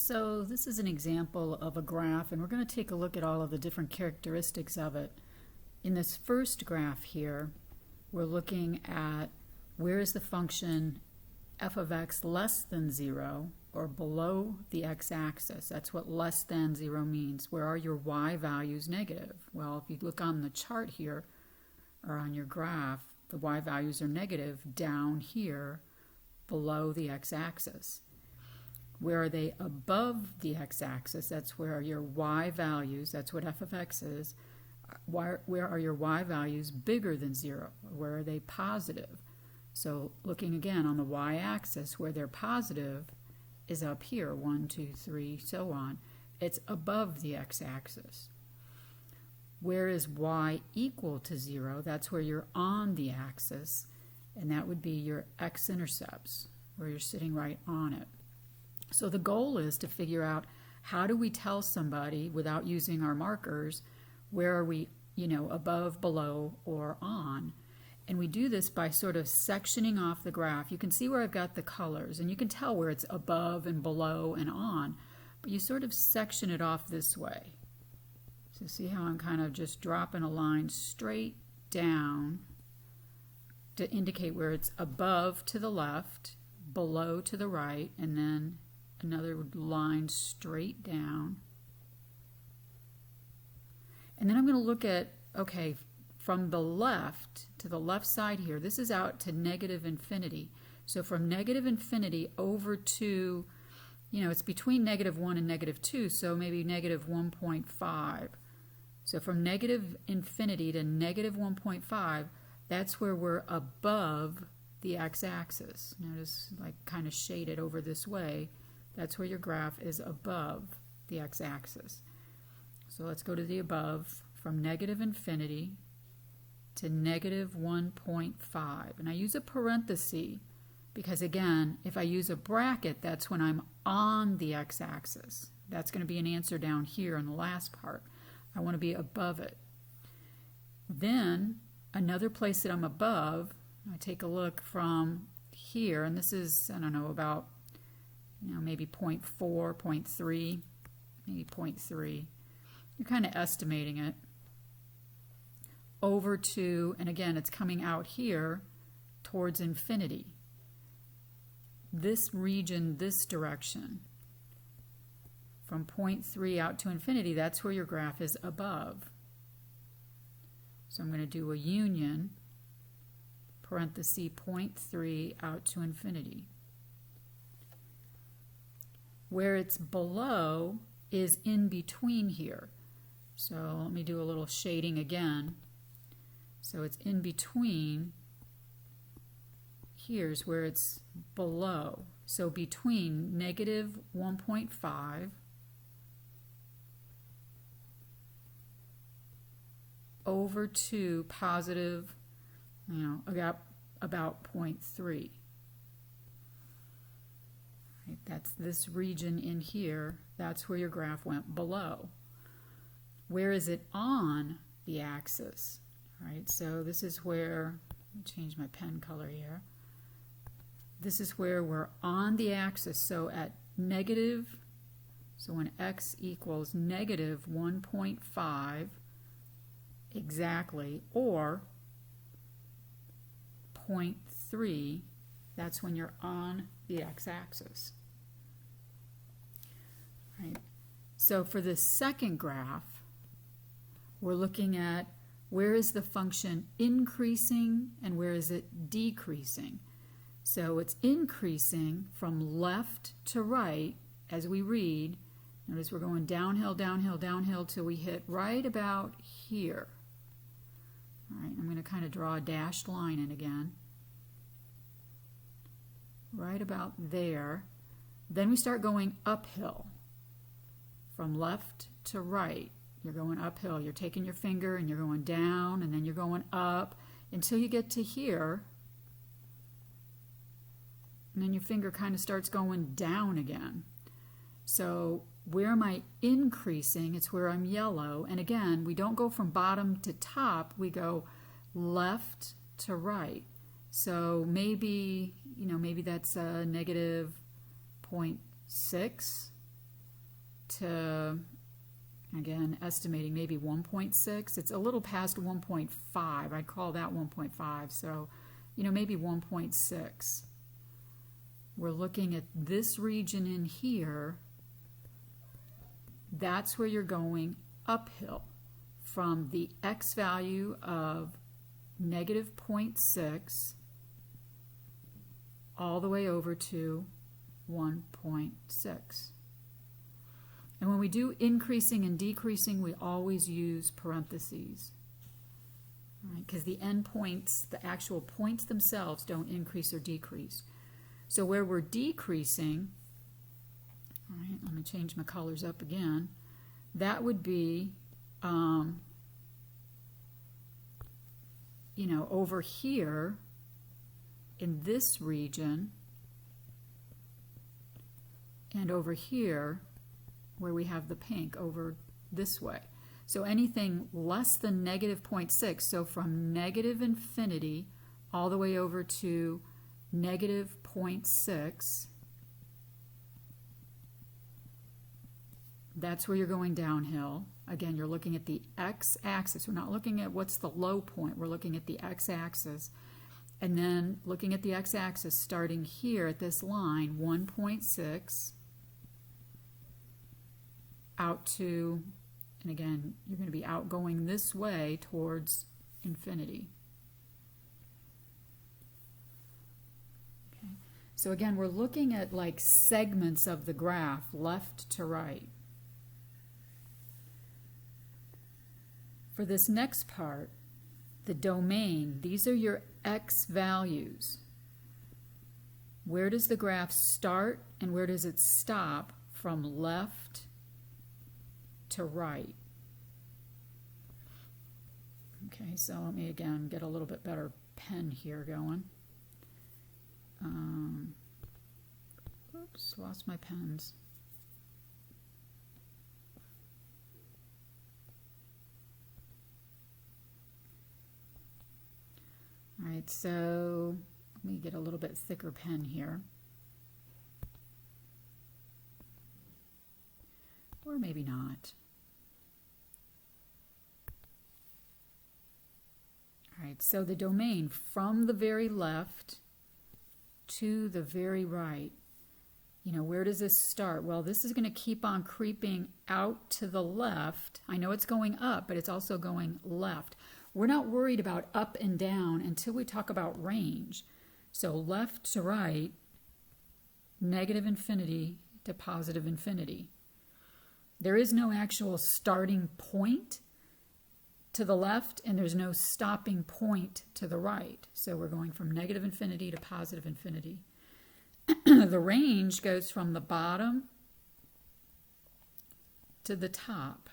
So this is an example of a graph, and we're going to take a look at all of the different characteristics of it. In this first graph here, we're looking at where is the function f of x less than 0 or below the x-axis. That's what less than 0 means. Where are your y values negative? Well, if you look on the chart here, or on your graph, the y values are negative down here below the x-axis. Where are they above the x-axis? That's where your y values, that's what f of x is. Where are your y values bigger than 0? Where are they positive? So looking again on the y-axis, where they're positive is up here, 1, 2, 3, so on. It's above the x-axis. Where is y equal to 0? That's where you're on the axis, and that would be your x-intercepts, where you're sitting right on it. So the goal is to figure out, how do we tell somebody without using our markers, where are we, above, below, or on? And we do this by sort of sectioning off the graph. You can see where I've got the colors, and you can tell where it's above and below and on, but you sort of section it off this way. So see how I'm kind of just dropping a line straight down to indicate where it's above to the left, below to the right, and then another line straight down. And then I'm going to look at, okay, from the left to the left side here, this is out to negative infinity. So from negative infinity over to, it's between negative 1 and negative 2, so maybe negative 1.5. So from negative infinity to negative 1.5, that's where we're above the x-axis. Notice, like, kind of shaded over this way. That's where your graph is above the x-axis. So let's go to the above, from negative infinity to negative 1.5. And I use a parenthesis because, again, if I use a bracket, that's when I'm on the x-axis. That's going to be an answer down here in the last part. I want to be above it. Then another place that I'm above, I take a look from here, and this is, I don't know, about maybe 0.4, 0.3, maybe 0.3. You're kind of estimating it. Over to, and again, it's coming out here towards infinity. This region, this direction, from 0.3 out to infinity, that's where your graph is above. So I'm going to do a union, parenthesis, 0.3 out to infinity. Where it's below is in between here. So let me do a little shading again. So it's in between. Here's where it's below. So between negative 1.5 over to positive, about 0.3. Right, that's this region in here. That's where your graph went below. Where is it on the axis? All right, so this is where, let me change my pen color here. This is where we're on the axis. So at negative, so when x equals negative 1.5 exactly, or 0.3, that's when you're on the x-axis. Right. So for the second graph, we're looking at where is the function increasing and where is it decreasing. So it's increasing from left to right as we read. Notice we're going downhill, downhill, downhill till we hit right about here. All right, I'm going to kind of draw a dashed line in again. Right about there. Then we start going uphill. From left to right, you're going uphill. You're taking your finger and you're going down, and then you're going up until you get to here. And then your finger kind of starts going down again. So where am I increasing? It's where I'm yellow. And again, we don't go from bottom to top. We go left to right. So maybe, maybe that's a negative 0.6 to, again, estimating maybe 1.6. It's a little past 1.5. I'd call that 1.5. So, you know, maybe 1.6. We're looking at this region in here. That's where you're going uphill from the x value of negative 0.6 all the way over to 1.6. And when we do increasing and decreasing, we always use parentheses, right? Because the endpoints, the actual points themselves, don't increase or decrease. So where we're decreasing, all right, let me change my colors up again. That would be, you know, over here in this region, and over here where we have the pink over this way. So anything less than negative 0.6, so from negative infinity all the way over to negative 0.6, that's where you're going downhill. Again, you're looking at the x-axis. We're not looking at what's the low point. We're looking at the x-axis. And then looking at the x-axis starting here at this line, 1.6, out to, and again, you're going to be outgoing this way towards infinity. Okay. So again, we're looking at like segments of the graph, left to right. For this next part, the domain, these are your x values. Where does the graph start and where does it stop from left to right? Okay, so let me again get a little bit better pen here going. Oops, lost my pens. All right, so let me get a little bit thicker pen here. Or maybe not. All right, so the domain from the very left to the very right, you know, where does this start? Well, this is going to keep on creeping out to the left. I know it's going up, but it's also going left. We're not worried about up and down until we talk about range. So left to right, negative infinity to positive infinity. There is no actual starting point to the left, and there's no stopping point to the right. So we're going from negative infinity to positive infinity. The range goes from the bottom to the top.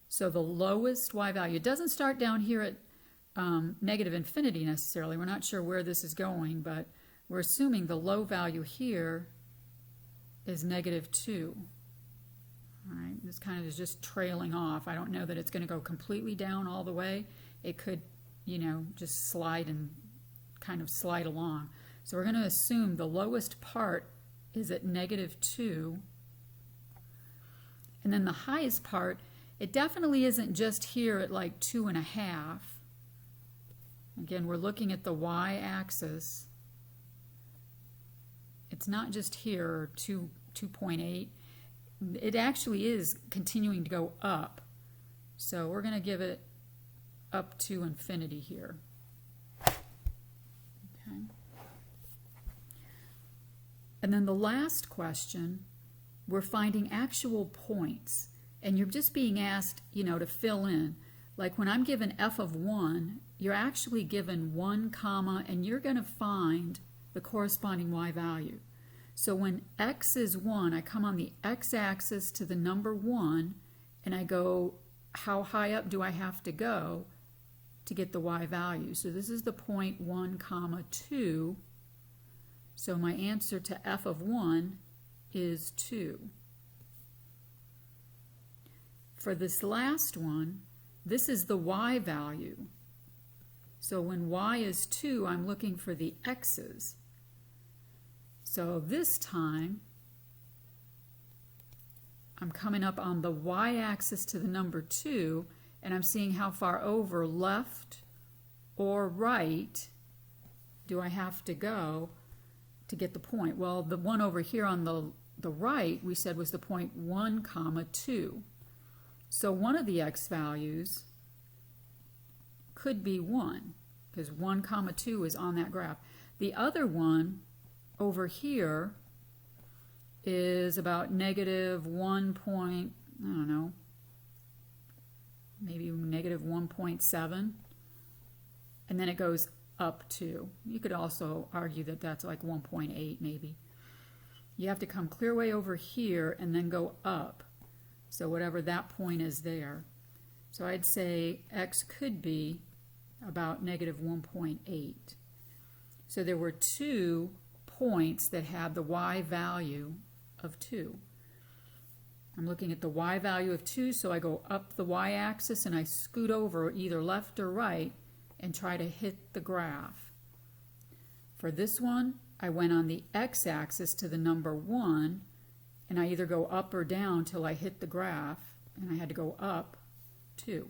So the lowest y value, it doesn't start down here at negative infinity necessarily. We're not sure where this is going, but we're assuming the low value here is negative 2. All right, this kind of is just trailing off. I don't know that it's going to go completely down all the way. It could, you know, just slide and kind of slide along. So we're going to assume the lowest part is at negative 2. And then the highest part, it definitely isn't just here at like 2.5. Again, we're looking at the y-axis. It's not just here, 2.8. It actually is continuing to go up. So we're going to give it up to infinity here. Okay. And then the last question, we're finding actual points. And you're just being asked, you know, to fill in. Like when I'm given f of 1, you're actually given 1 comma, and you're going to find the corresponding y value. So when x is 1, I come on the x-axis to the number 1, and I go, how high up do I have to go to get the y value? So this is the point 1 comma 2. So my answer to f of 1 is 2. For this last one, this is the y value. So when y is 2, I'm looking for the x's. So this time, I'm coming up on the y-axis to the number 2, and I'm seeing how far over left or right do I have to go to get the point. Well, the one over here on the right, we said was the point 1, 2. So one of the x values could be 1, because 1, 2 is on that graph. The other one over here is about negative 1 point, I don't know, maybe negative 1.7, and then it goes up 2. You could also argue that that's like 1.8 maybe. You have to come clear way over here and then go up, so whatever that point is there. So I'd say x could be about negative 1.8. So there were 2 points that had the y value of 2. I'm looking at the y value of 2, so I go up the y-axis and I scoot over either left or right and try to hit the graph. For this one, I went on the x-axis to the number 1, and I either go up or down till I hit the graph, and I had to go up 2.